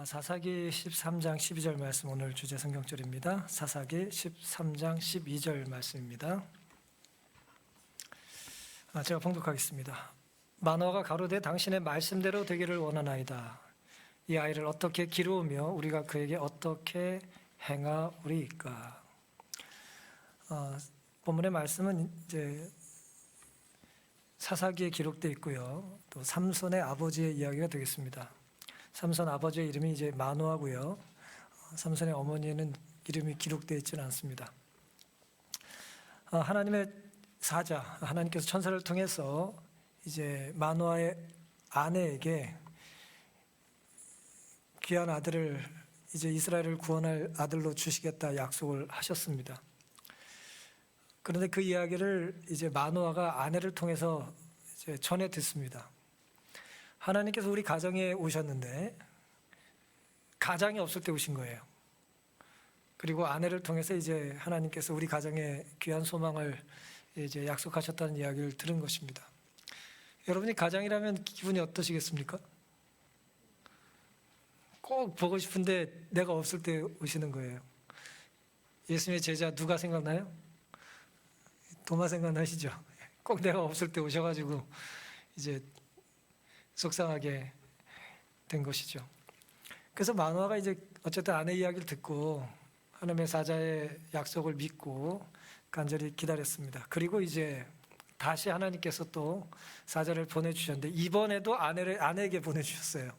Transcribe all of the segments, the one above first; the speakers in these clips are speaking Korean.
사사기 13장 12절 말씀, 오늘 주제 성경절입니다. 사사기 13장 12절 말씀입니다. 제가 봉독하겠습니다. 마노아가 가로되 당신의 말씀대로 되기를 원하나이다. 이 아이를 어떻게 기르우며 우리가 그에게 어떻게 행하오리이까. 본문의 말씀은 이제 사사기에 기록되어 있고요. 또 삼손의 아버지의 이야기가 되겠습니다. 삼손 아버지의 이름이 이제 마노아고요. 삼손의 어머니에는 이름이 기록되어 있지는 않습니다. 하나님의 사자, 하나님께서 천사를 통해서 이제 마노아의 아내에게 귀한 아들을 이제 이스라엘을 구원할 아들로 주시겠다 약속을 하셨습니다. 그런데 그 이야기를 이제 마노아가 아내를 통해서 이제 전해 듣습니다. 하나님께서 우리 가정에 오셨는데 가장이 없을 때 오신 거예요. 그리고 아내를 통해서 이제 하나님께서 우리 가정에 귀한 소망을 이제 약속하셨다는 이야기를 들은 것입니다. 여러분이 가장이라면 기분이 어떠시겠습니까? 꼭 보고 싶은데 내가 없을 때 오시는 거예요. 예수님의 제자 누가 생각나요? 도마 생각나시죠? 꼭 내가 없을 때 오셔가지고 이제 속상하게 된 것이죠. 그래서 마노아가 이제 어쨌든 아내 이야기를 듣고 하나님의 사자의 약속을 믿고 간절히 기다렸습니다. 그리고 이제 다시 하나님께서 또 사자를 보내주셨는데 이번에도 아내에게 보내주셨어요.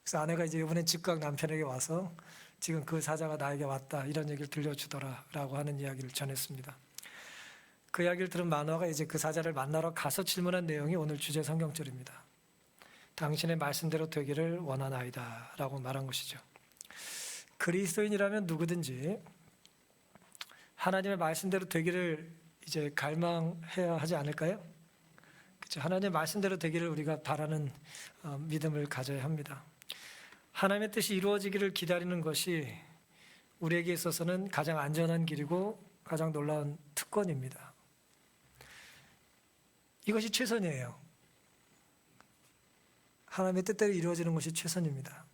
그래서 아내가 이제 이번엔 즉각 남편에게 와서 지금 그 사자가 나에게 왔다 이런 얘기를 들려주더라라고 하는 이야기를 전했습니다. 그 이야기를 들은 마노아가 이제 그 사자를 만나러 가서 질문한 내용이 오늘 주제 성경절입니다. 당신의 말씀대로 되기를 원하나이다 라고 말한 것이죠. 그리스도인이라면 누구든지 하나님의 말씀대로 되기를 이제 갈망해야 하지 않을까요? 그렇죠. 하나님의 말씀대로 되기를 우리가 바라는 믿음을 가져야 합니다. 하나님의 뜻이 이루어지기를 기다리는 것이 우리에게 있어서는 가장 안전한 길이고 가장 놀라운 특권입니다. 이것이 최선이에요. 하나님의 뜻대로 이루어지는 것이 최선입니다.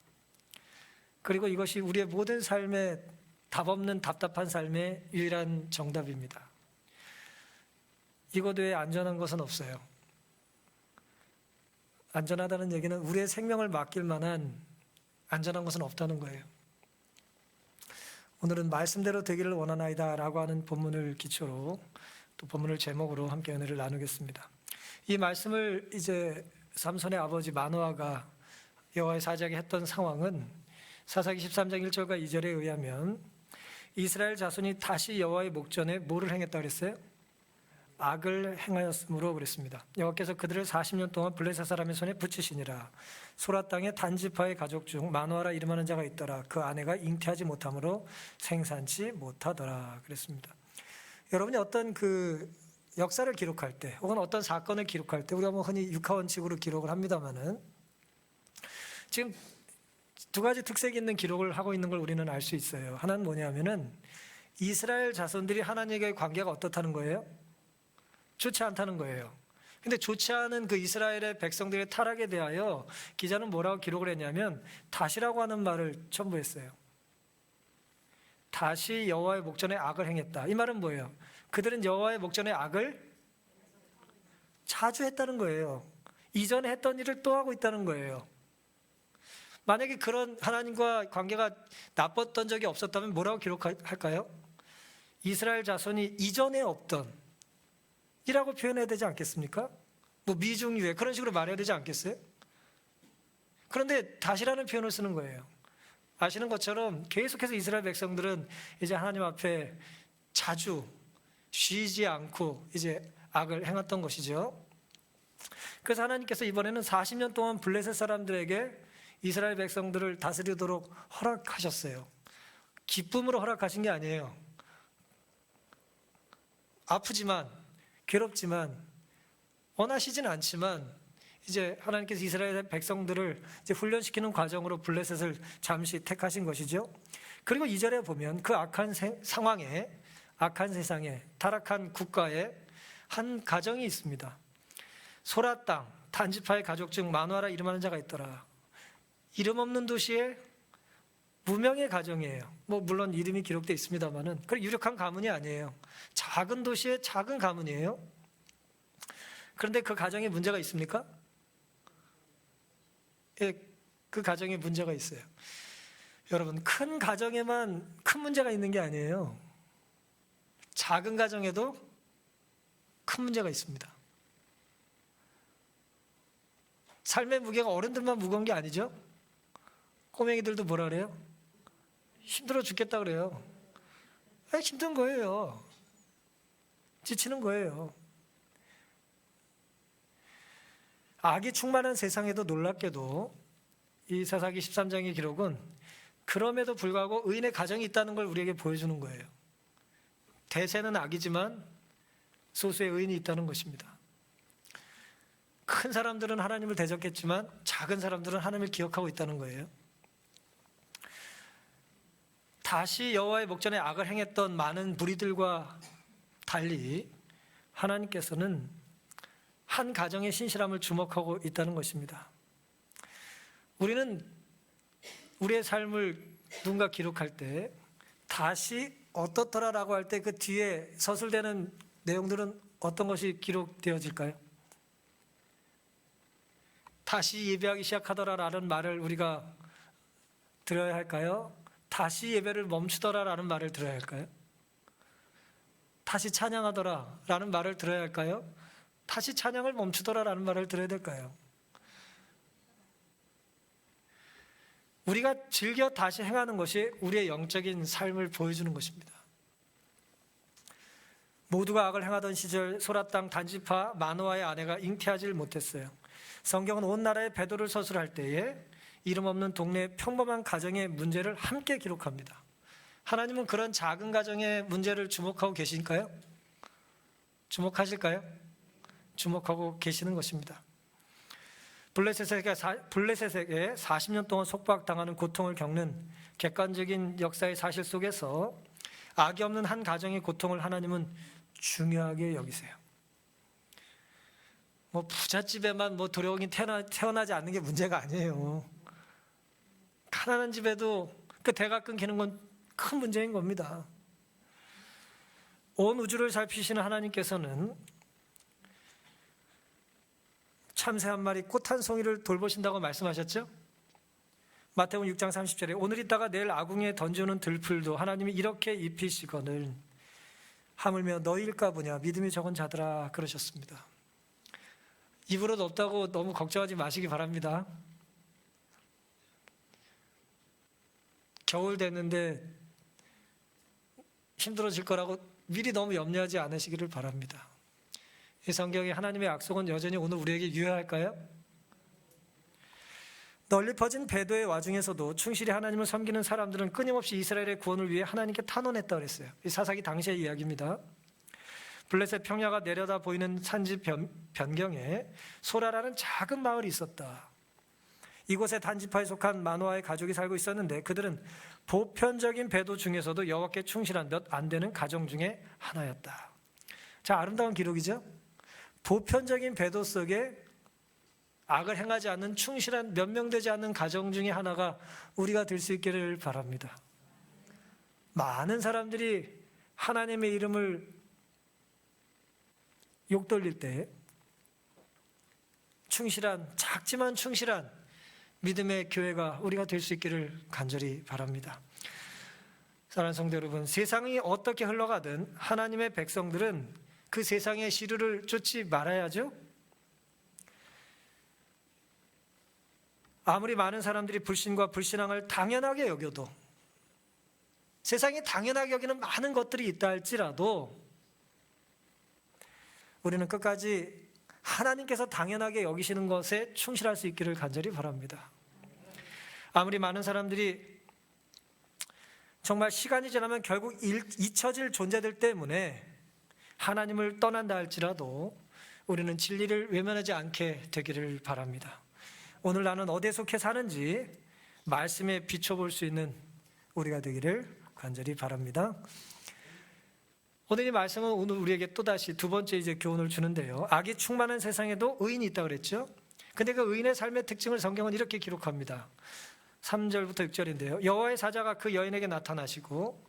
그리고 이것이 우리의 모든 삶에 답 없는 답답한 삶의 유일한 정답입니다. 이것 외에 안전한 것은 없어요. 안전하다는 얘기는 우리의 생명을 맡길 만한 안전한 것은 없다는 거예요. 오늘은 말씀대로 되기를 원하나이다 라고 하는 본문을 기초로 또 본문을 제목으로 함께 은혜를 나누겠습니다. 이 말씀을 이제 삼손의 아버지 마노아가 여호와의 사자에게 했던 상황은 사사기 13장 1절과 2절에 의하면 이스라엘 자손이 다시 여호와의 목전에 뭐를 행했다 그랬어요? 악을 행하였으므로 그랬습니다. 여호와께서 그들을 40년 동안 블레셋 사람의 손에 붙이시니라. 소라 땅에 단지파의 가족 중 마노아라 이름하는 자가 있더라. 그 아내가 잉태하지 못함으로 생산치 못하더라 그랬습니다. 여러분이 어떤 그 역사를 기록할 때 혹은 어떤 사건을 기록할 때 우리가 뭐 흔히 육하원칙으로 기록을 합니다만은 지금 두 가지 특색이 있는 기록을 하고 있는 걸 우리는 알 수 있어요. 하나는 뭐냐면은 이스라엘 자손들이 하나님과의 관계가 어떻다는 거예요? 좋지 않다는 거예요. 근데 좋지 않은 그 이스라엘의 백성들의 타락에 대하여 기자는 뭐라고 기록을 했냐면 다시라고 하는 말을 첨부했어요. 다시 여호와의 목전에 악을 행했다. 이 말은 뭐예요? 그들은 여호와의 목전에 악을 자주 했다는 거예요. 이전에 했던 일을 또 하고 있다는 거예요. 만약에 그런 하나님과 관계가 나빴던 적이 없었다면 뭐라고 기록할까요? 이스라엘 자손이 이전에 없던 이라고 표현해야 되지 않겠습니까? 뭐 미중유예 그런 식으로 말해야 되지 않겠어요? 그런데 다시라는 표현을 쓰는 거예요. 아시는 것처럼 계속해서 이스라엘 백성들은 이제 하나님 앞에 자주 쉬지 않고 이제 악을 행했던 것이죠. 그래서 하나님께서 이번에는 40년 동안 블레셋 사람들에게 이스라엘 백성들을 다스리도록 허락하셨어요. 기쁨으로 허락하신 게 아니에요. 아프지만 괴롭지만 원하시진 않지만 이제 하나님께서 이스라엘 백성들을 이제 훈련시키는 과정으로 블레셋을 잠시 택하신 것이죠. 그리고 2절에 보면 그 악한 상황에 악한 세상에 타락한 국가에 한 가정이 있습니다. 소라 땅 단지파의 가족 중 마노아라 이름하는 자가 있더라. 이름 없는 도시에 무명의 가정이에요. 물론 이름이 기록되어 있습니다만은 그 유력한 가문이 아니에요. 작은 도시의 작은 가문이에요. 그런데 그 가정에 문제가 있습니까? 예, 그 가정에 문제가 있어요. 여러분, 큰 가정에만 큰 문제가 있는 게 아니에요. 작은 가정에도 큰 문제가 있습니다. 삶의 무게가 어른들만 무거운 게 아니죠? 꼬맹이들도 뭐라 그래요? 힘들어 죽겠다 그래요. 힘든 거예요. 지치는 거예요. 악이 충만한 세상에도 놀랍게도 이 사사기 13장의 기록은 그럼에도 불구하고 의인의 가정이 있다는 걸 우리에게 보여주는 거예요. 대세는 악이지만 소수의 의인이 있다는 것입니다. 큰 사람들은 하나님을 대적했지만 작은 사람들은 하나님을 기억하고 있다는 거예요. 다시 여호와의 목전에 악을 행했던 많은 무리들과 달리 하나님께서는 한 가정의 신실함을 주목하고 있다는 것입니다. 우리는 우리의 삶을 누군가 기록할 때 다시 어떻더라라고 할 때 그 뒤에 서술되는 내용들은 어떤 것이 기록되어질까요? 다시 예배하기 시작하더라라는 말을 우리가 들어야 할까요? 다시 예배를 멈추더라라는 말을 들어야 할까요? 다시 찬양하더라라는 말을 들어야 할까요? 다시 찬양을 멈추더라라는 말을 들어야 될까요? 우리가 즐겨 다시 행하는 것이 우리의 영적인 삶을 보여주는 것입니다. 모두가 악을 행하던 시절 소라 땅 단지파 마노아의 아내가 잉태하지 못했어요. 성경은 온 나라의 배도를 서술할 때에 이름 없는 동네 평범한 가정의 문제를 함께 기록합니다. 하나님은 그런 작은 가정의 문제를 주목하고 계실까요? 주목하실까요? 주목하고 계시는 것입니다. 블레셋에게 40년 동안 속박당하는 고통을 겪는 객관적인 역사의 사실 속에서 악이 없는 한 가정의 고통을 하나님은 중요하게 여기세요. 부잣집에만 도령이 태어나지 않는 게 문제가 아니에요. 가난한 집에도 그 대가 끊기는 건 큰 문제인 겁니다. 온 우주를 살피시는 하나님께서는 참새 한 마리, 꽃 한 송이를 돌보신다고 말씀하셨죠? 마태복음 6장 30절에 오늘 있다가 내일 아궁이에 던져놓은 들풀도 하나님이 이렇게 입히시거늘 하물며 너희일까 보냐 믿음이 적은 자들아 그러셨습니다. 입으로 없다고 너무 걱정하지 마시기 바랍니다. 겨울 됐는데 힘들어질 거라고 미리 너무 염려하지 않으시기를 바랍니다. 이 성경의 하나님의 약속은 여전히 오늘 우리에게 유효할까요? 널리 퍼진 배도의 와중에서도 충실히 하나님을 섬기는 사람들은 끊임없이 이스라엘의 구원을 위해 하나님께 탄원했다고 그랬어요. 이 사사기 당시의 이야기입니다. 블레셋 평야가 내려다 보이는 산지 변경에 소라라는 작은 마을이 있었다. 이곳에 단지파에 속한 마노아의 가족이 살고 있었는데 그들은 보편적인 배도 중에서도 여호와께 충실한 몇 안 되는 가정 중에 하나였다. 자, 아름다운 기록이죠? 보편적인 배도 속에 악을 행하지 않는 충실한 몇 명 되지 않는 가정 중에 하나가 우리가 될 수 있기를 바랍니다. 많은 사람들이 하나님의 이름을 욕돌릴 때 충실한, 작지만 충실한 믿음의 교회가 우리가 될 수 있기를 간절히 바랍니다. 사랑하는 성도 여러분, 세상이 어떻게 흘러가든 하나님의 백성들은 그 세상의 시류를 쫓지 말아야죠. 아무리 많은 사람들이 불신과 불신앙을 당연하게 여겨도, 세상이 당연하게 여기는 많은 것들이 있다 할지라도 우리는 끝까지 하나님께서 당연하게 여기시는 것에 충실할 수 있기를 간절히 바랍니다. 아무리 많은 사람들이 정말 시간이 지나면 결국 잊혀질 존재들 때문에 하나님을 떠난다 할지라도 우리는 진리를 외면하지 않게 되기를 바랍니다. 오늘 나는 어디에 속해 사는지 말씀에 비춰볼 수 있는 우리가 되기를 간절히 바랍니다. 오늘 이 말씀은 오늘 우리에게 또다시 두 번째 교훈을 주는데요. 악이 충만한 세상에도 의인이 있다고 그랬죠. 근데 그 의인의 삶의 특징을 성경은 이렇게 기록합니다. 3절부터 6절인데요. 여호와의 사자가 그 여인에게 나타나시고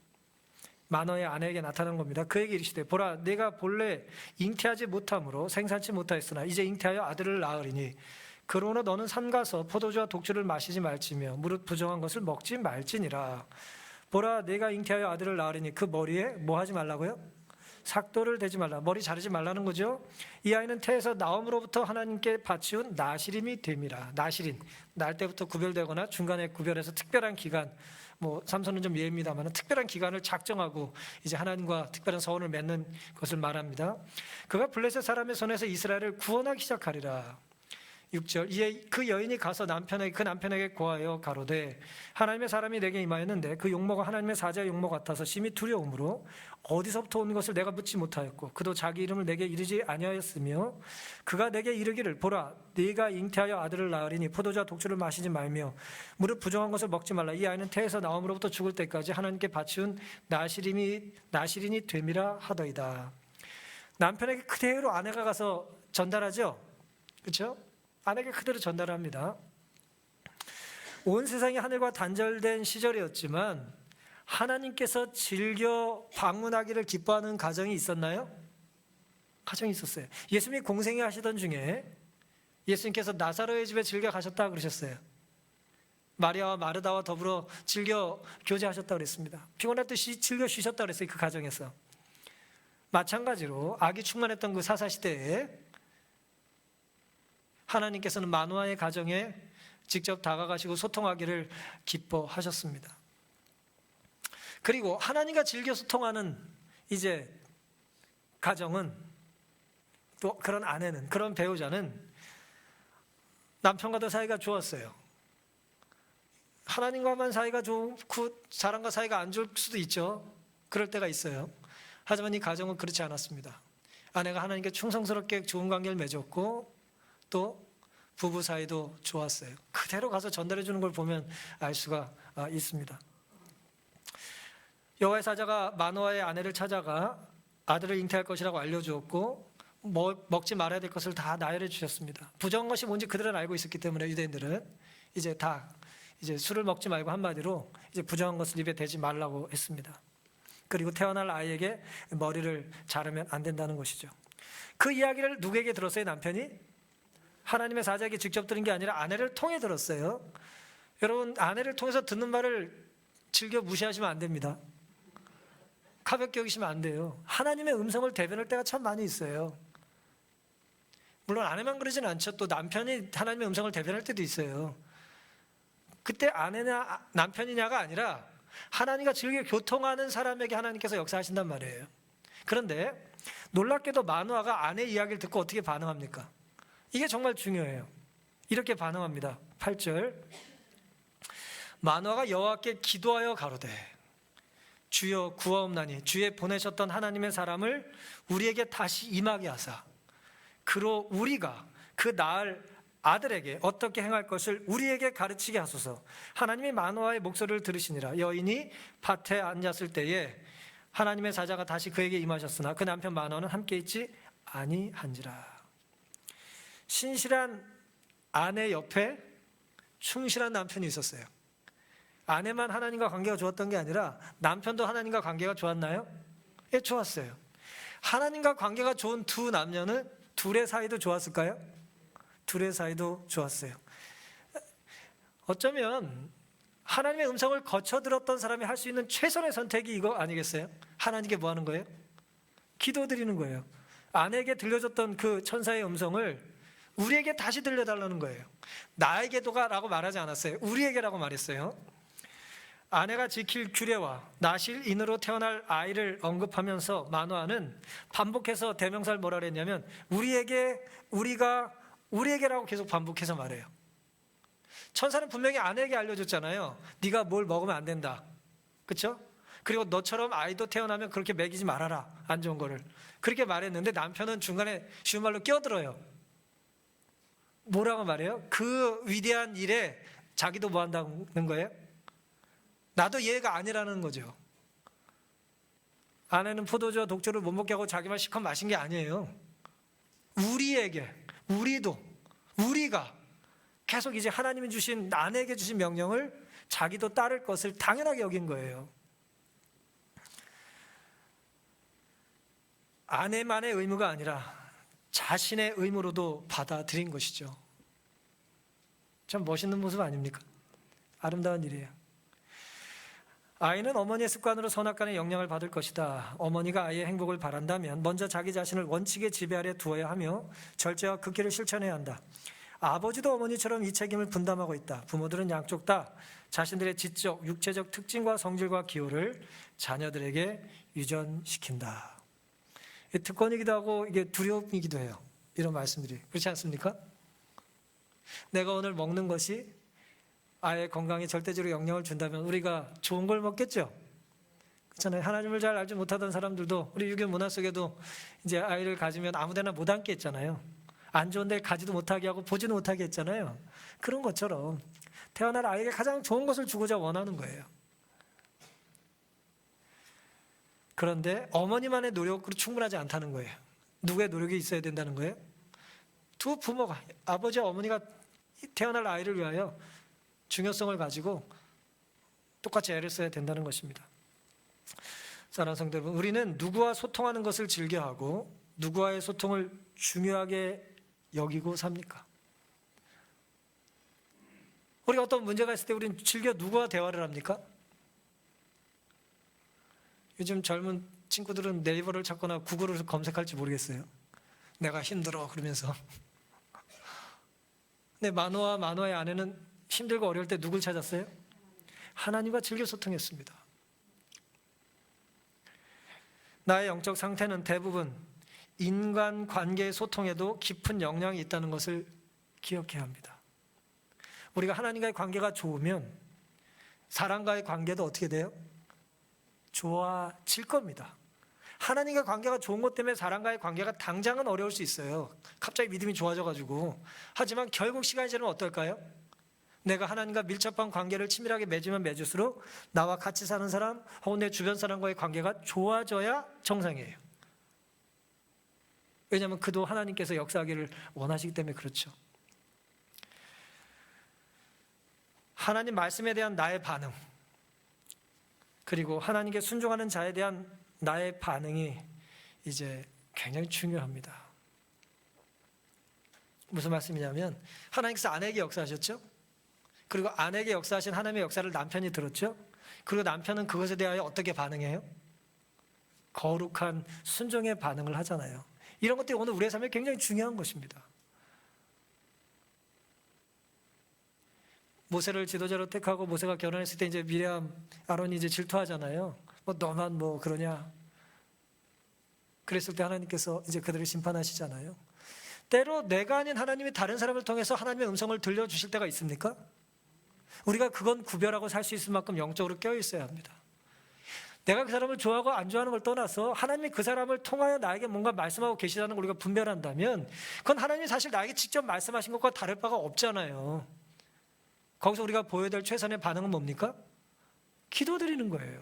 마노아의 아내에게 나타난 겁니다. 그에게 이르시되 보라 내가 본래 잉태하지 못함으로 생산치 못하였으나 이제 잉태하여 아들을 낳으리니 그러므로 너는 삼가서 포도주와 독주를 마시지 말지며 무릇 부정한 것을 먹지 말지니라. 보라 내가 잉태하여 아들을 낳으리니 그 머리에 뭐 하지 말라고요? 삭도를 대지 말라. 머리 자르지 말라는 거죠. 이 아이는 태에서 나옴으로부터 하나님께 바치운 나시림이 됨이라. 나시린, 날 때부터 구별되거나 중간에 구별해서 특별한 기간, 삼손은 좀 예입니다만 특별한 기간을 작정하고 이제 하나님과 특별한 서원을 맺는 것을 말합니다. 그가 블레셋 사람의 손에서 이스라엘을 구원하기 시작하리라. 6절 이에 그 여인이 가서 그 남편에게 고하여 가로되 하나님의 사람이 내게 임하였는데 그 용모가 하나님의 사자의 용모 같아서 심히 두려움으로 어디서부터 온 것을 내가 묻지 못하였고 그도 자기 이름을 내게 이르지 아니하였으며 그가 내게 이르기를 보라 네가 잉태하여 아들을 낳으리니 포도주와 독주를 마시지 말며 무릇 부정한 것을 먹지 말라. 이 아이는 태에서 나옴으로부터 죽을 때까지 하나님께 바치운 나시린이 됨이라 하더이다. 남편에게 그대로 아내가 가서 전달하죠. 그렇죠? 아내에게 그대로 전달합니다. 온 세상이 하늘과 단절된 시절이었지만 하나님께서 즐겨 방문하기를 기뻐하는 가정이 있었나요? 가정이 있었어요. 예수님이 공생애 하시던 중에 예수님께서 나사로의 집에 즐겨 가셨다 그러셨어요. 마리아와 마르다와 더불어 즐겨 교제하셨다 그랬습니다. 피곤할 때 즐겨 쉬셨다 그랬어요. 그 가정에서. 마찬가지로 악이 충만했던 그 사사시대에 하나님께서는 마노아의 가정에 직접 다가가시고 소통하기를 기뻐하셨습니다. 그리고 하나님과 즐겨 소통하는 이제 가정은 또 그런 아내는 그런 배우자는 남편과도 사이가 좋았어요. 하나님과만 사이가 좋고 사람과 사이가 안 좋을 수도 있죠. 그럴 때가 있어요. 하지만 이 가정은 그렇지 않았습니다. 아내가 하나님께 충성스럽게 좋은 관계를 맺었고 또 부부 사이도 좋았어요. 그대로 가서 전달해 주는 걸 보면 알 수가 있습니다. 여호와의 사자가 마노아의 아내를 찾아가 아들을 잉태할 것이라고 알려주었고 먹지 말아야 될 것을 다 나열해 주셨습니다. 부정한 것이 뭔지 그들은 알고 있었기 때문에 유대인들은 이제 술을 먹지 말고 한마디로 이제 부정한 것을 입에 대지 말라고 했습니다. 그리고 태어날 아이에게 머리를 자르면 안 된다는 것이죠. 그 이야기를 누구에게 들었어요? 남편이? 하나님의 사자에게 직접 들은 게 아니라 아내를 통해 들었어요. 여러분 아내를 통해서 듣는 말을 즐겨 무시하시면 안 됩니다. 가볍게 여기시면 안 돼요. 하나님의 음성을 대변할 때가 참 많이 있어요. 물론 아내만 그러진 않죠. 또 남편이 하나님의 음성을 대변할 때도 있어요. 그때 아내냐 남편이냐가 아니라 하나님과 즐겨 교통하는 사람에게 하나님께서 역사하신단 말이에요. 그런데 놀랍게도 마노아가 아내 이야기를 듣고 어떻게 반응합니까? 이게 정말 중요해요. 이렇게 반응합니다. 8절 마노아가 여호와께 기도하여 가로되 주여 구하옵나니 주의 보내셨던 하나님의 사람을 우리에게 다시 임하게 하사 그로 우리가 그 낳을 아들에게 어떻게 행할 것을 우리에게 가르치게 하소서. 하나님이 마노아의 목소리를 들으시니라. 여인이 밭에 앉았을 때에 하나님의 사자가 다시 그에게 임하셨으나 그 남편 마노아는 함께 있지 아니한지라. 신실한 아내 옆에 충실한 남편이 있었어요. 아내만 하나님과 관계가 좋았던 게 아니라 남편도 하나님과 관계가 좋았나요? 예, 좋았어요. 하나님과 관계가 좋은 두 남녀는 둘의 사이도 좋았을까요? 둘의 사이도 좋았어요. 어쩌면 하나님의 음성을 거쳐 들었던 사람이 할 수 있는 최선의 선택이 이거 아니겠어요? 하나님께 뭐 하는 거예요? 기도드리는 거예요. 아내에게 들려줬던 그 천사의 음성을 우리에게 다시 들려달라는 거예요. 나에게도가 라고 말하지 않았어요. 우리에게라고 말했어요. 아내가 지킬 규례와 나실인으로 태어날 아이를 언급하면서 마노아는 반복해서 대명사를 뭐라 그랬냐면 우리에게, 우리가, 우리에게라고 계속 반복해서 말해요. 천사는 분명히 아내에게 알려줬잖아요. 네가 뭘 먹으면 안 된다. 그렇죠? 그리고 너처럼 아이도 태어나면 그렇게 먹이지 말아라. 안 좋은 거를. 그렇게 말했는데 남편은 중간에 쉬운 말로 끼어들어요. 뭐라고 말해요? 그 위대한 일에 자기도 뭐 한다는 거예요? 나도 얘가 아니라는 거죠. 아내는 포도주와 독주를 못 먹게 하고 자기만 실컷 마신 게 아니에요. 우리에게, 우리가 계속 이제 하나님이 주신, 아내에게 주신 명령을 자기도 따를 것을 당연하게 여긴 거예요. 아내만의 의무가 아니라 자신의 의무로도 받아들인 것이죠. 참 멋있는 모습 아닙니까? 아름다운 일이에요. 아이는 어머니의 습관으로 선악간의 영향을 받을 것이다. 어머니가 아이의 행복을 바란다면 먼저 자기 자신을 원칙의 지배 아래 두어야 하며 절제와 극기를 실천해야 한다. 아버지도 어머니처럼 이 책임을 분담하고 있다. 부모들은 양쪽 다 자신들의 지적, 육체적 특징과 성질과 기호를 자녀들에게 유전시킨다. 특권이기도 하고 이게 두려움이기도 해요. 이런 말씀들이. 그렇지 않습니까? 내가 오늘 먹는 것이 아이의 건강에 절대적으로 영향을 준다면 우리가 좋은 걸 먹겠죠? 그렇잖아요. 하나님을 잘 알지 못하던 사람들도 우리 유교 문화 속에도 이제 아이를 가지면 아무데나 못 앉게 했잖아요. 안 좋은 데 가지도 못하게 하고 보지도 못하게 했잖아요. 그런 것처럼 태어날 아이에게 가장 좋은 것을 주고자 원하는 거예요. 그런데 어머니만의 노력으로 충분하지 않다는 거예요. 누구의 노력이 있어야 된다는 거예요? 두 부모가, 아버지와 어머니가 태어날 아이를 위하여 중요성을 가지고 똑같이 애를 써야 된다는 것입니다. 사랑하는 성도 여러분, 우리는 누구와 소통하는 것을 즐겨하고 누구와의 소통을 중요하게 여기고 삽니까? 우리가 어떤 문제가 있을 때 우리는 즐겨 누구와 대화를 합니까? 요즘 젊은 친구들은 네이버를 찾거나 구글을 검색할지 모르겠어요. 내가 힘들어 그러면서. 근데 마노아의 아내는 힘들고 어려울 때 누굴 찾았어요? 하나님과 즐겨 소통했습니다. 나의 영적 상태는 대부분 인간관계의 소통에도 깊은 영향이 있다는 것을 기억해야 합니다. 우리가 하나님과의 관계가 좋으면 사람과의 관계도 어떻게 돼요? 좋아질 겁니다. 하나님과 관계가 좋은 것 때문에 사람과의 관계가 당장은 어려울 수 있어요. 갑자기 믿음이 좋아져가지고. 하지만 결국 시간이 지나면 어떨까요? 내가 하나님과 밀접한 관계를 치밀하게 맺으면 맺을수록 나와 같이 사는 사람 혹은 내 주변 사람과의 관계가 좋아져야 정상이에요. 왜냐하면 그도 하나님께서 역사하기를 원하시기 때문에 그렇죠. 하나님 말씀에 대한 나의 반응, 그리고 하나님께 순종하는 자에 대한 나의 반응이 이제 굉장히 중요합니다. 무슨 말씀이냐면 하나님께서 아내에게 역사하셨죠? 그리고 아내에게 역사하신 하나님의 역사를 남편이 들었죠? 그리고 남편은 그것에 대하여 어떻게 반응해요? 거룩한 순종의 반응을 하잖아요. 이런 것들이 오늘 우리의 삶에 굉장히 중요한 것입니다. 모세를 지도자로 택하고 모세가 결혼했을 때 이제 미리암, 아론이 이제 질투하잖아요. 뭐 너만 뭐 그러냐. 그랬을 때 하나님께서 이제 그들을 심판하시잖아요. 때로 내가 아닌 하나님이 다른 사람을 통해서 하나님의 음성을 들려주실 때가 있습니까? 우리가 그건 구별하고 살 수 있을 만큼 영적으로 껴 있어야 합니다. 내가 그 사람을 좋아하고 안 좋아하는 걸 떠나서 하나님이 그 사람을 통하여 나에게 뭔가 말씀하고 계시다는 걸 우리가 분별한다면 그건 하나님이 사실 나에게 직접 말씀하신 것과 다를 바가 없잖아요. 거기서 우리가 보여야 될 최선의 반응은 뭡니까? 기도드리는 거예요.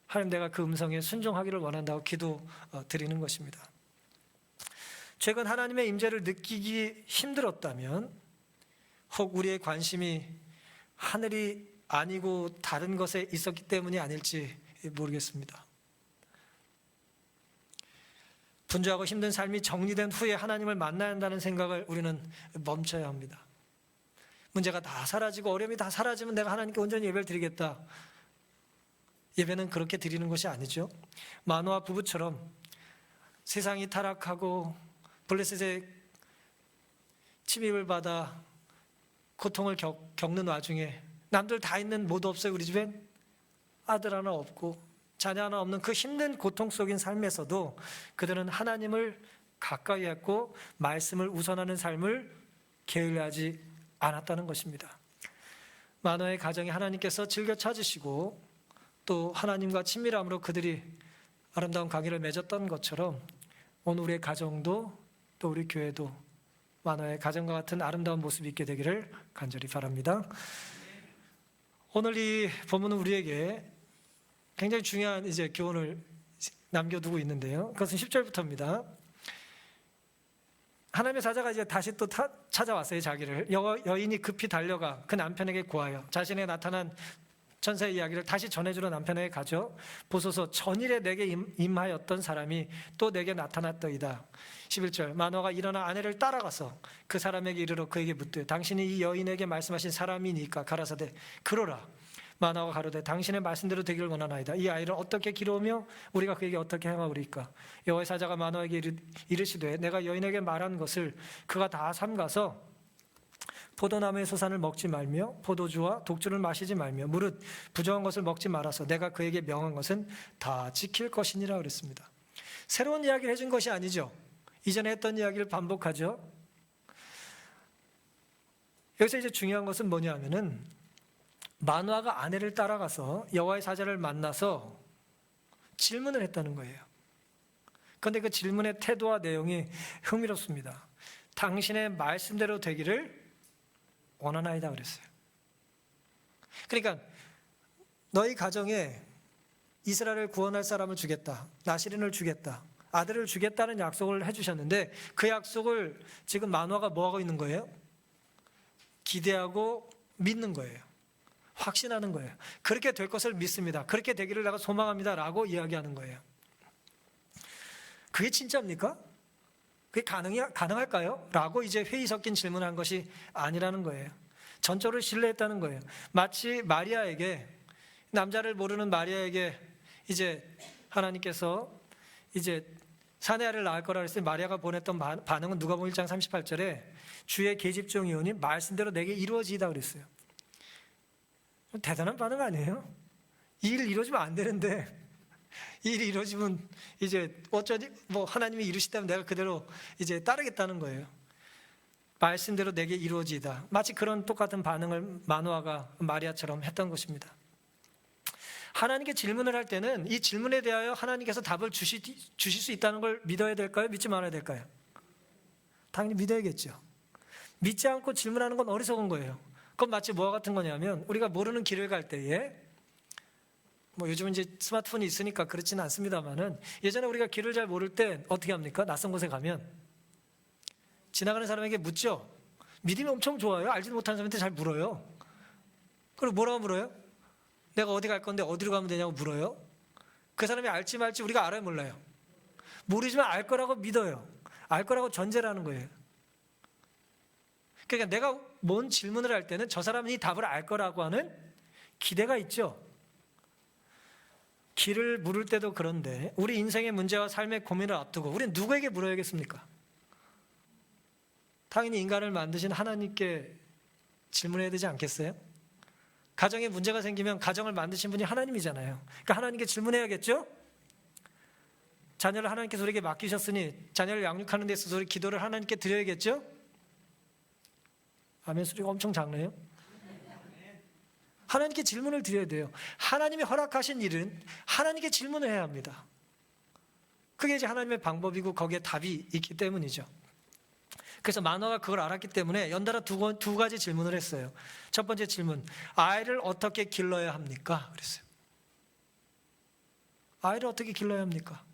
하나님, 내가 그 음성에 순종하기를 원한다고 기도 드리는 것입니다. 최근 하나님의 임재를 느끼기 힘들었다면 혹 우리의 관심이 하늘이 아니고 다른 것에 있었기 때문이 아닐지 모르겠습니다. 분주하고 힘든 삶이 정리된 후에 하나님을 만나야 한다는 생각을 우리는 멈춰야 합니다. 문제가 다 사라지고 어려움이 다 사라지면 내가 하나님께 온전히 예배를 드리겠다. 예배는 그렇게 드리는 것이 아니죠. 마노아 부부처럼 세상이 타락하고 블레셋의 침입을 받아 고통을 겪는 와중에 남들 다 있는 모두 없어요. 우리 집엔 아들 하나 없고 자녀 하나 없는 그 힘든 고통 속인 삶에서도 그들은 하나님을 가까이 했고 말씀을 우선하는 삶을 게을리하지 않았다는 것입니다. 마노아의 가정에 하나님께서 즐겨 찾으시고 또 하나님과 친밀함으로 그들이 아름다운 관계를 맺었던 것처럼 오늘 우리의 가정도 또 우리 교회도 마노아의 가정과 같은 아름다운 모습이 있게 되기를 간절히 바랍니다. 오늘 이 본문은 우리에게 굉장히 중요한 이제 교훈을 남겨두고 있는데요. 그것은 10절부터입니다. 하나님의 사자가 이제 다시 또 찾아왔어요. 자기를. 여인이 급히 달려가 그 남편에게 구하여 자신의 나타난 천사의 이야기를 다시 전해주러 남편에게 가죠. 보소서, 전일에 내게 임하였던 사람이 또 내게 나타났더이다. 11절, 마노아가 일어나 아내를 따라가서 그 사람에게 이르러 그에게 묻되 당신이 이 여인에게 말씀하신 사람이니까? 가라사대 그러라. 마노아가 가로되 당신의 말씀대로 되기를 원하나이다. 이 아이를 어떻게 기르며 우리가 그에게 어떻게 행하오리까? 여호와의 사자가 마노아에게 이르시되 내가 여인에게 말한 것을 그가 다 삼가서 포도나무의 소산을 먹지 말며 포도주와 독주를 마시지 말며 무릇 부정한 것을 먹지 말아서 내가 그에게 명한 것은 다 지킬 것이니라 그랬습니다. 새로운 이야기를 해준 것이 아니죠. 이전에 했던 이야기를 반복하죠. 여기서 이제 중요한 것은 뭐냐 하면은 마노아가 아내를 따라가서 여호와의 사자를 만나서 질문을 했다는 거예요. 그런데 그 질문의 태도와 내용이 흥미롭습니다. 당신의 말씀대로 되기를 원하나이다 그랬어요. 그러니까 너희 가정에 이스라엘을 구원할 사람을 주겠다, 나시린을 주겠다, 아들을 주겠다는 약속을 해주셨는데 그 약속을 지금 마노아가 뭐하고 있는 거예요? 기대하고 믿는 거예요. 확신하는 거예요. 그렇게 될 것을 믿습니다. 그렇게 되기를 내가 소망합니다 라고 이야기하는 거예요. 그게 진짜입니까? 그게 가능할까요? 라고 이제 회의 섞인 질문을 한 것이 아니라는 거예요. 전적으로 신뢰했다는 거예요. 마치 마리아에게, 남자를 모르는 마리아에게 이제 하나님께서 이제 사내 아이를 낳을 거라 그랬을 때 마리아가 보냈던 반응은 누가복음 1장 38절에 주의 계집종이 오니 말씀대로 내게 이루어지이다 그랬어요. 대단한 반응 아니에요? 이 일 이루어지면 안 되는데 이 일이 이루어지면 이제 어쩌지? 뭐 하나님이 이루시다면 내가 그대로 이제 따르겠다는 거예요. 말씀대로 내게 이루어지이다. 마치 그런 똑같은 반응을 마노아가 마리아처럼 했던 것입니다. 하나님께 질문을 할 때는 이 질문에 대하여 하나님께서 답을 주실 수 있다는 걸 믿어야 될까요? 믿지 말아야 될까요? 당연히 믿어야겠죠. 믿지 않고 질문하는 건 어리석은 거예요. 그건 마치 뭐와 같은 거냐면 우리가 모르는 길을 갈 때에 뭐 요즘은 이제 스마트폰이 있으니까 그렇지는 않습니다만은 예전에 우리가 길을 잘 모를 때 어떻게 합니까? 낯선 곳에 가면 지나가는 사람에게 묻죠. 믿음이 엄청 좋아요. 알지도 못하는 사람한테 잘 물어요. 그리고 뭐라고 물어요? 내가 어디 갈 건데 어디로 가면 되냐고 물어요. 그 사람이 알지 말지 우리가 알아요, 몰라요? 모르지만 알 거라고 믿어요. 알 거라고 전제를 하는 거예요. 그러니까 내가 뭔 질문을 할 때는 저 사람이 이 답을 알 거라고 하는 기대가 있죠. 길을 물을 때도 그런데 우리 인생의 문제와 삶의 고민을 앞두고 우리는 누구에게 물어야겠습니까? 당연히 인간을 만드신 하나님께 질문해야 되지 않겠어요? 가정에 문제가 생기면 가정을 만드신 분이 하나님이잖아요. 그러니까 하나님께 질문해야겠죠? 자녀를 하나님께서 우리에게 맡기셨으니 자녀를 양육하는 데 있어서 우리 기도를 하나님께 드려야겠죠? 아멘 소리가 엄청 작네요. 하나님께 질문을 드려야 돼요. 하나님이 허락하신 일은 하나님께 질문을 해야 합니다. 그게 이제 하나님의 방법이고 거기에 답이 있기 때문이죠. 그래서 마노아가 그걸 알았기 때문에 연달아 두 가지 질문을 했어요. 첫 번째 질문, 아이를 어떻게 길러야 합니까? 그랬어요. 아이를 어떻게 길러야 합니까?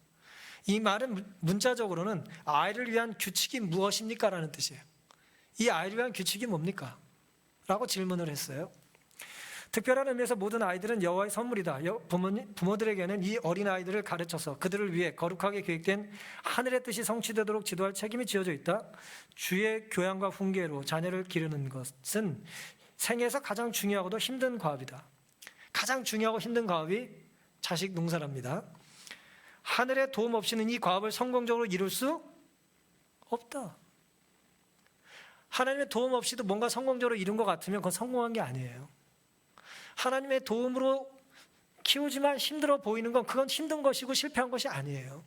이 말은 문자적으로는 아이를 위한 규칙이 무엇입니까? 라는 뜻이에요. 이 아이를 위한 규칙이 뭡니까? 라고 질문을 했어요. 특별한 의미에서 모든 아이들은 여호와의 선물이다. 부모들에게는 이 어린 아이들을 가르쳐서 그들을 위해 거룩하게 계획된 하늘의 뜻이 성취되도록 지도할 책임이 지어져 있다. 주의 교양과 훈계로 자녀를 기르는 것은 생애에서 가장 중요하고도 힘든 과업이다. 가장 중요하고 힘든 과업이 자식 농사랍니다. 하늘의 도움 없이는 이 과업을 성공적으로 이룰 수 없다. 하나님의 도움 없이도 뭔가 성공적으로 이룬 것 같으면 그건 성공한 게 아니에요. 하나님의 도움으로 키우지만 힘들어 보이는 건 그건 힘든 것이고 실패한 것이 아니에요.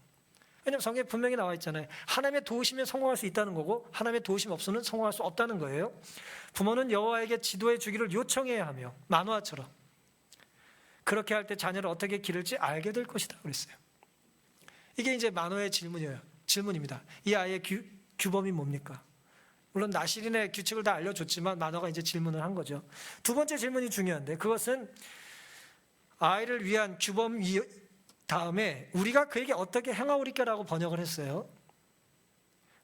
왜냐하면 성경에 분명히 나와 있잖아요. 하나님의 도우시면 성공할 수 있다는 거고 하나님의 도우심 없으면 성공할 수 없다는 거예요. 부모는 여호와에게 지도해 주기를 요청해야 하며 마노아처럼 그렇게 할 때 자녀를 어떻게 기를지 알게 될 것이다 그랬어요. 이게 이제 마노아의 질문입니다. 이 아이의 규범이 뭡니까? 물론 나시린의 규칙을 다 알려줬지만 마노아가 이제 질문을 한 거죠. 두 번째 질문이 중요한데 그것은 아이를 위한 규범 다음에 우리가 그에게 어떻게 행하오리까라고 번역을 했어요.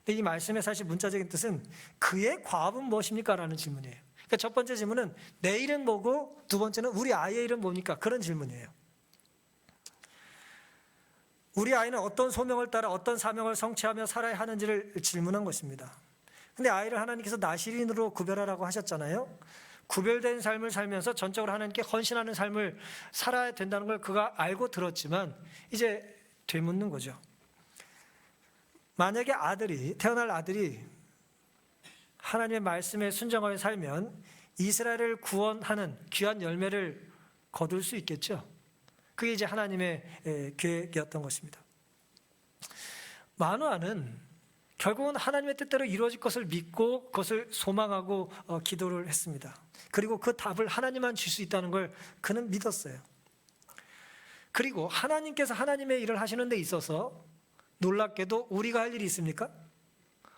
근데 이 말씀의 사실 문자적인 뜻은 그의 과업은 무엇입니까? 라는 질문이에요. 그러니까 첫 번째 질문은 내 일은 뭐고, 두 번째는 우리 아이의 일은 뭡니까? 그런 질문이에요. 우리 아이는 어떤 소명을 따라 어떤 사명을 성취하며 살아야 하는지를 질문한 것입니다. 근데 아이를 하나님께서 나실인으로 구별하라고 하셨잖아요. 구별된 삶을 살면서 전적으로 하나님께 헌신하는 삶을 살아야 된다는 걸 그가 알고 들었지만 이제 되묻는 거죠. 만약에 태어날 아들이 하나님의 말씀에 순종하여 살면 이스라엘을 구원하는 귀한 열매를 거둘 수 있겠죠. 그게 이제 하나님의 계획이었던 것입니다. 마노아는 결국은 하나님의 뜻대로 이루어질 것을 믿고 그것을 소망하고 기도를 했습니다. 그리고 그 답을 하나님만 줄 수 있다는 걸 그는 믿었어요. 그리고 하나님께서 하나님의 일을 하시는 데 있어서 놀랍게도 우리가 할 일이 있습니까?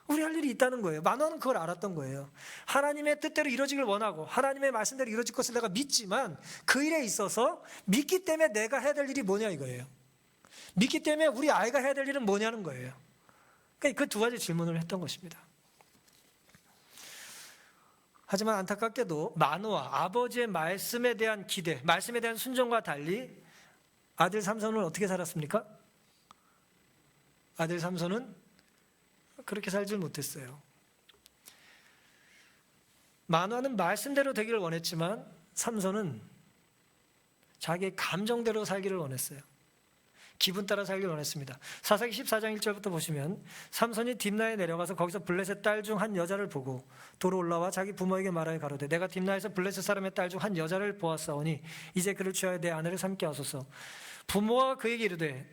우리 할 일이 있다는 거예요. 마노아는 그걸 알았던 거예요. 하나님의 뜻대로 이루어지길 원하고 하나님의 말씀대로 이루어질 것을 내가 믿지만 그 일에 있어서 믿기 때문에 내가 해야 될 일이 뭐냐 이거예요. 믿기 때문에 우리 아이가 해야 될 일은 뭐냐는 거예요. 그러니까 그 두 가지 질문을 했던 것입니다. 하지만 안타깝게도 마노아, 아버지의 말씀에 대한 기대, 말씀에 대한 순종과 달리 아들 삼손은 어떻게 살았습니까? 아들 삼손은 그렇게 살질 못했어요. 마노아는 말씀대로 되기를 원했지만 삼손은 자기의 감정대로 살기를 원했어요. 기분 따라 살기를 원했습니다. 사사기 14장 1절부터 보시면 삼손이 딥나에 내려가서 거기서 블레셋 딸 중 한 여자를 보고 도로 올라와 자기 부모에게 말하여 가로되 내가 딥나에서 블레셋 사람의 딸 중 한 여자를 보았사오니 이제 그를 취하여 내 아내를 삼게 하소서. 부모와 그에게 이르되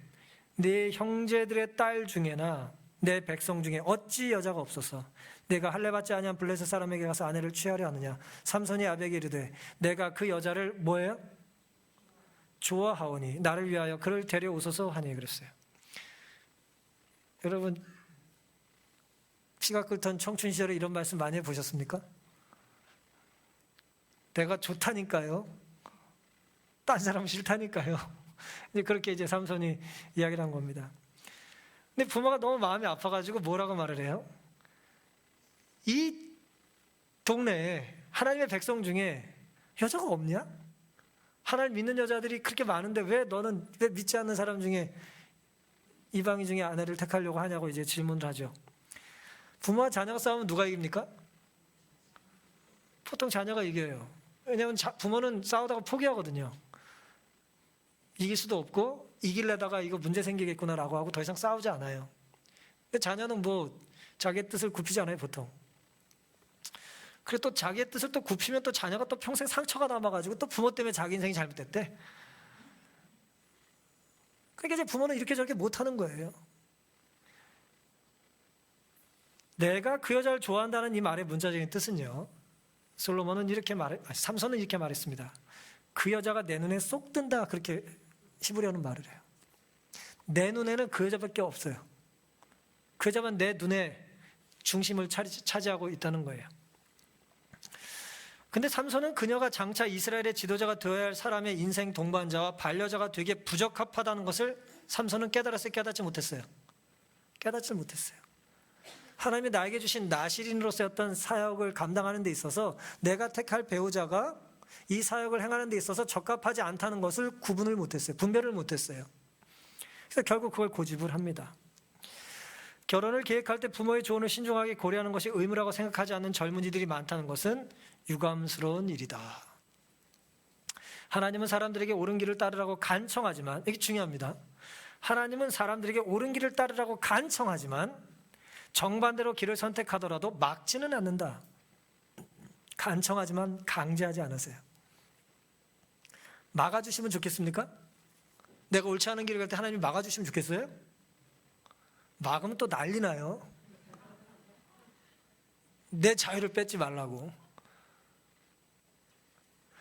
네 형제들의 딸 중에나 내 백성 중에 어찌 여자가 없어서 내가 할례받지 아니한 블레셋 사람에게 가서 아내를 취하려 하느냐. 삼손이 아비에게 이르되 내가 그 여자를 뭐예요? 좋아하오니 나를 위하여 그를 데려오소서 하니 그랬어요. 여러분 피가 끓던 청춘 시절에 이런 말씀 많이 해보셨습니까? 내가 좋다니까요. 딴 사람 싫다니까요. 이제 그렇게 이제 삼손이 이야기를 한 겁니다. 근데 부모가 너무 마음이 아파가지고 뭐라고 말을 해요? 이 동네에 하나님의 백성 중에 여자가 없냐? 하나님 믿는 여자들이 그렇게 많은데 왜 너는 왜 믿지 않는 사람 중에 이방인 중에 아내를 택하려고 하냐고 이제 질문을 하죠. 부모와 자녀가 싸우면 누가 이깁니까? 보통 자녀가 이겨요. 왜냐하면 부모는 싸우다가 포기하거든요. 이길 수도 없고 이길래다가 이거 문제 생기겠구나라고 하고 더 이상 싸우지 않아요. 근데 자녀는 뭐 자기의 뜻을 굽히지 않아요 보통. 그리고 또 자기의 뜻을 또 굽히면 또 자녀가 또 평생 상처가 남아가지고 또 부모 때문에 자기 인생이 잘못됐대. 그러니까 이제 부모는 이렇게 저렇게 못하는 거예요. 내가 그 여자를 좋아한다는 이 말의 문자적인 뜻은요. 솔로몬은 삼손은 이렇게 말했습니다. 그 여자가 내 눈에 쏙 든다 그렇게 히브리어는 말을 해요. 내 눈에는 그 여자밖에 없어요. 그 여자만 내 눈에 중심을 차지하고 있다는 거예요. 근데 삼손은 그녀가 장차 이스라엘의 지도자가 되어야 할 사람의 인생 동반자와 반려자가 되게 부적합하다는 것을 삼손은 깨달았어요? 깨닫지 못했어요? 깨닫지 못했어요. 하나님이 나에게 주신 나실인으로서의 어떤 사역을 감당하는 데 있어서 내가 택할 배우자가 이 사역을 행하는 데 있어서 적합하지 않다는 것을 구분을 못했어요. 분별을 못했어요. 그래서 결국 그걸 고집을 합니다. 결혼을 계획할 때 부모의 조언을 신중하게 고려하는 것이 의무라고 생각하지 않는 젊은이들이 많다는 것은 유감스러운 일이다. 하나님은 사람들에게 옳은 길을 따르라고 간청하지만, 이게 중요합니다. 하나님은 사람들에게 옳은 길을 따르라고 간청하지만 정반대로 길을 선택하더라도 막지는 않는다. 간청하지만 강제하지 않으세요. 막아주시면 좋겠습니까? 내가 옳지 않은 길을 갈 때 하나님이 막아주시면 좋겠어요? 막으면 또 난리 나요. 내 자유를 뺏지 말라고.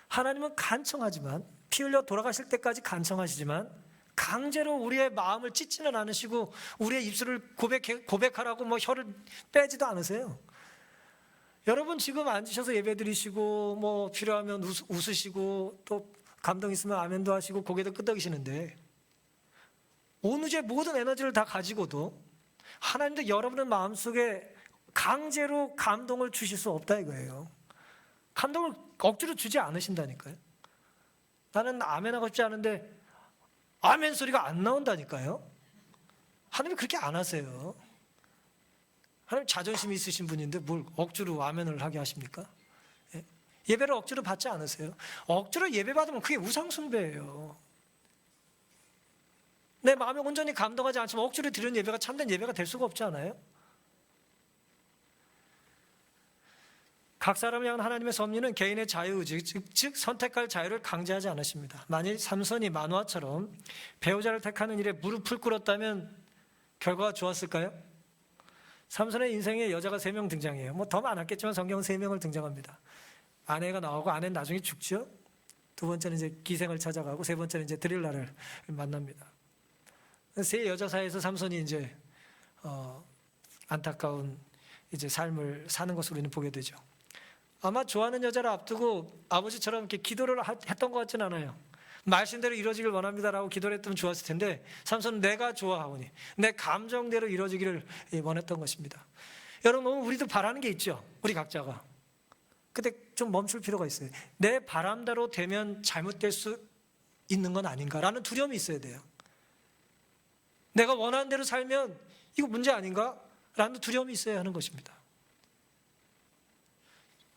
하나님은 간청하지만, 피 흘려 돌아가실 때까지 간청하시지만 강제로 우리의 마음을 찢지는 않으시고 우리의 입술을 고백하라고 혀를 빼지도 않으세요. 여러분 지금 앉으셔서 예배드리시고 필요하면 웃으시고 또 감동 있으면 아멘도 하시고 고개도 끄덕이시는데 온우주의 모든 에너지를 다 가지고도 하나님도 여러분의 마음속에 강제로 감동을 주실 수 없다 이거예요. 감동을 억지로 주지 않으신다니까요. 나는 아멘하고 싶지 않은데 아멘 소리가 안 나온다니까요. 하나님 그렇게 안 하세요. 하나님 자존심이 있으신 분인데 뭘 억지로 아멘을 하게 하십니까? 예? 예배를 억지로 받지 않으세요. 억지로 예배 받으면 그게 우상숭배예요. 내 마음에 온전히 감동하지 않지만 억지로 드리는 예배가 참된 예배가 될 수가 없지 않아요? 각 사람을 향한 하나님의 섭리는 개인의 자유의지, 즉 선택할 자유를 강제하지 않으십니다. 만일 삼손이 마노아처럼 배우자를 택하는 일에 무릎을 꿇었다면 결과가 좋았을까요? 삼손의 인생에 여자가 3명 등장해요. 뭐 더 많았겠지만 성경은 3명을 등장합니다. 아내가 나오고 아내는 나중에 죽죠. 두 번째는 이제 기생을 찾아가고 세 번째는 이제 드릴라를 만납니다. 세 여자 사이에서 삼손이 이제 안타까운 이제 삶을 사는 것을 우리는 보게 되죠. 아마 좋아하는 여자를 앞두고 아버지처럼 이렇게 기도를 했던 것 같진 않아요. 말씀대로 이루어지길 원합니다라고 기도를 했으면 좋았을 텐데 삼손은 내가 좋아하오니 내 감정대로 이루어지기를 원했던 것입니다. 여러분 우리도 바라는 게 있죠. 우리 각자가. 근데 좀 멈출 필요가 있어요. 내 바람대로 되면 잘못될 수 있는 건 아닌가라는 두려움이 있어야 돼요. 내가 원하는 대로 살면 이거 문제 아닌가? 라는 두려움이 있어야 하는 것입니다.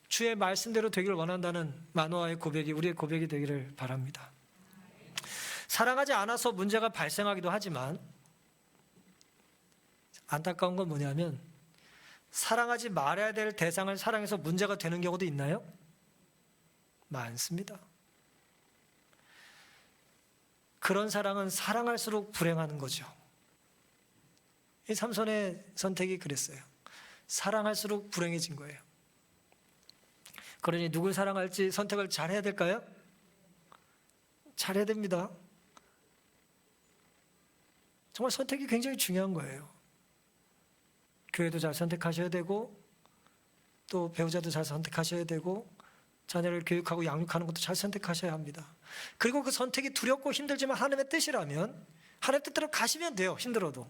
주의 말씀대로 되기를 원한다는 마노아의 고백이 우리의 고백이 되기를 바랍니다. 사랑하지 않아서 문제가 발생하기도 하지만 안타까운 건 뭐냐면 사랑하지 말아야 될 대상을 사랑해서 문제가 되는 경우도 있나요? 많습니다. 그런 사랑은 사랑할수록 불행하는 거죠. 이 삼손의 선택이 그랬어요. 사랑할수록 불행해진 거예요. 그러니 누굴 사랑할지 선택을 잘해야 될까요? 잘해야 됩니다. 정말 선택이 굉장히 중요한 거예요. 교회도 잘 선택하셔야 되고 또 배우자도 잘 선택하셔야 되고 자녀를 교육하고 양육하는 것도 잘 선택하셔야 합니다. 그리고 그 선택이 두렵고 힘들지만 하나님의 뜻이라면 하나님의 뜻대로 가시면 돼요. 힘들어도.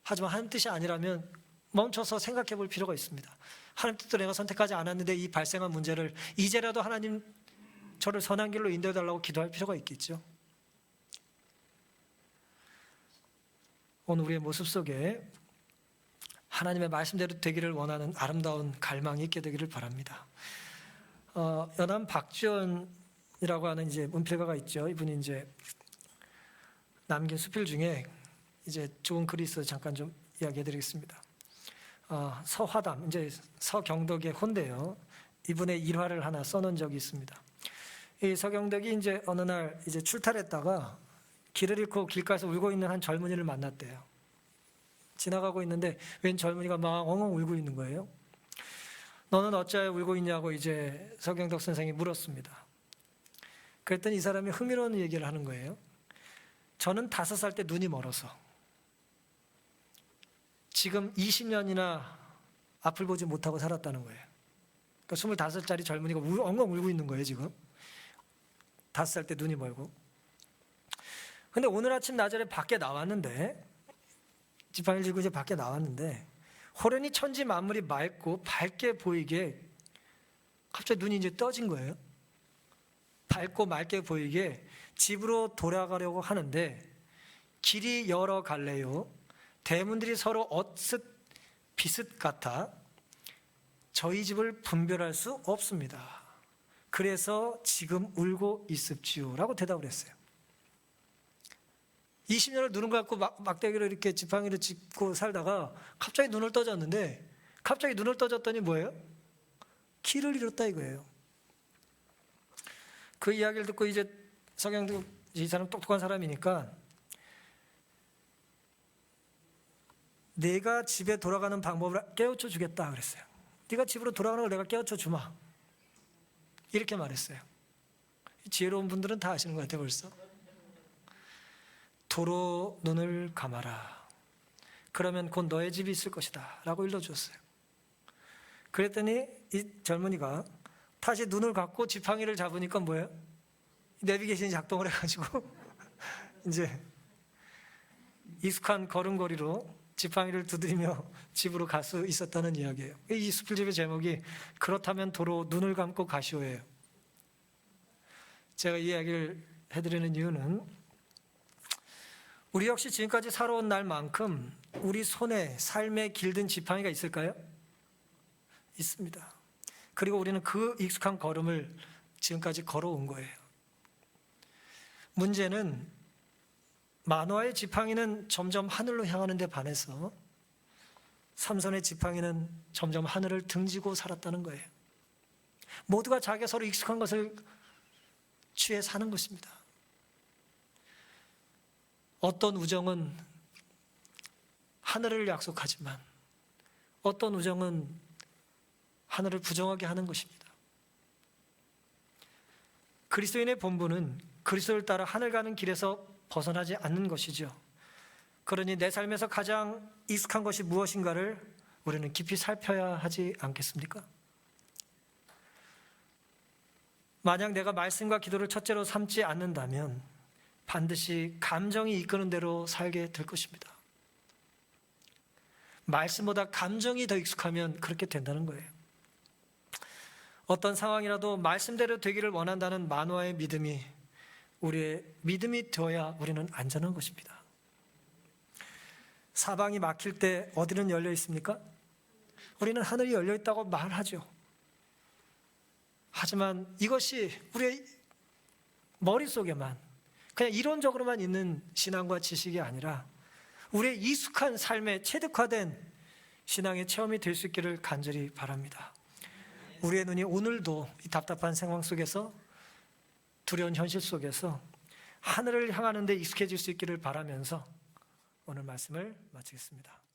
하지만 하나님 뜻이 아니라면 멈춰서 생각해 볼 필요가 있습니다. 하나님 뜻대로 내가 선택하지 않았는데 이 발생한 문제를 이제라도 하나님 저를 선한 길로 인도해 달라고 기도할 필요가 있겠죠. 오늘 우리의 모습 속에 하나님의 말씀대로 되기를 원하는 아름다운 갈망이 있게 되기를 바랍니다. 연암 박지원이라고 하는 이제 문필가가 있죠. 이분이 이제 남긴 수필 중에 이제 좋은 글이 있어서 잠깐 좀 이야기해드리겠습니다. 서화담, 이제 서경덕의 혼대요. 이분의 일화를 하나 써놓은 적이 있습니다. 이 서경덕이 이제 어느 날 이제 출탈했다가 길을 잃고 길가에서 울고 있는 한 젊은이를 만났대요. 지나가고 있는데 웬 젊은이가 막 엉엉 울고 있는 거예요. 너는 어찌하여 울고 있냐고 이제 서경덕 선생이 물었습니다. 그랬더니 이 사람이 흥미로운 얘기를 하는 거예요. 저는 5살 때 눈이 멀어서 지금 20년이나 앞을 보지 못하고 살았다는 거예요. 그러니까 25살짜리 젊은이가 엉엉 울고 있는 거예요, 지금. 5살 때 눈이 멀고. 근데 오늘 아침 나절에 밖에 나왔는데, 지팡이를 들고 이제 밖에 나왔는데, 호련히 천지 만물이 맑고 밝게 보이게 갑자기 눈이 이제 떠진 거예요. 밝고 맑게 보이게 집으로 돌아가려고 하는데, 길이 여러 갈래요. 대문들이 서로 어슷 비슷 같아 저희 집을 분별할 수 없습니다. 그래서 지금 울고 있습지요 라고 대답을 했어요. 20년을 눈을 감고 막대기로 이렇게 지팡이를 짚고 살다가 갑자기 눈을 떠졌는데 갑자기 눈을 떠졌더니 뭐예요? 길을 잃었다 이거예요. 그 이야기를 듣고 이제 서경덕 이 사람 똑똑한 사람이니까 내가 집에 돌아가는 방법을 깨우쳐 주겠다 그랬어요. 네가 집으로 돌아가는 걸 내가 깨우쳐 주마. 이렇게 말했어요. 지혜로운 분들은 다 아시는 것 같아요 벌써. 도로 눈을 감아라. 그러면 곧 너의 집이 있을 것이다 라고 일러주었어요. 그랬더니 이 젊은이가 다시 눈을 감고 지팡이를 잡으니까 뭐예요? 내비게이션이 작동을 해가지고 이제 익숙한 걸음걸이로 지팡이를 두드리며 집으로 갈 수 있었다는 이야기예요. 이 수필집의 제목이 그렇다면 도로 눈을 감고 가시오예요. 제가 이 이야기를 해드리는 이유는 우리 역시 지금까지 살아온 날만큼 우리 손에 삶에 길든 지팡이가 있을까요? 있습니다. 그리고 우리는 그 익숙한 걸음을 지금까지 걸어온 거예요. 문제는 마노아의 지팡이는 점점 하늘로 향하는 데 반해서 삼손의 지팡이는 점점 하늘을 등지고 살았다는 거예요. 모두가 자기가 서로 익숙한 것을 취해 사는 것입니다. 어떤 우정은 하늘을 약속하지만 어떤 우정은 하늘을 부정하게 하는 것입니다. 그리스도인의 본분은 그리스도를 따라 하늘 가는 길에서 벗어나지 않는 것이죠. 그러니 내 삶에서 가장 익숙한 것이 무엇인가를 우리는 깊이 살펴야 하지 않겠습니까? 만약 내가 말씀과 기도를 첫째로 삼지 않는다면 반드시 감정이 이끄는 대로 살게 될 것입니다. 말씀보다 감정이 더 익숙하면 그렇게 된다는 거예요. 어떤 상황이라도 말씀대로 되기를 원한다는 마노아의 믿음이 우리의 믿음이 되어야 우리는 안전한 것입니다. 사방이 막힐 때 어디는 열려 있습니까? 우리는 하늘이 열려 있다고 말하죠. 하지만 이것이 우리의 머릿속에만 그냥 이론적으로만 있는 신앙과 지식이 아니라 우리의 익숙한 삶에 체득화된 신앙의 체험이 될 수 있기를 간절히 바랍니다. 우리의 눈이 오늘도 이 답답한 상황 속에서 두려운 현실 속에서 하늘을 향하는 데 익숙해질 수 있기를 바라면서 오늘 말씀을 마치겠습니다.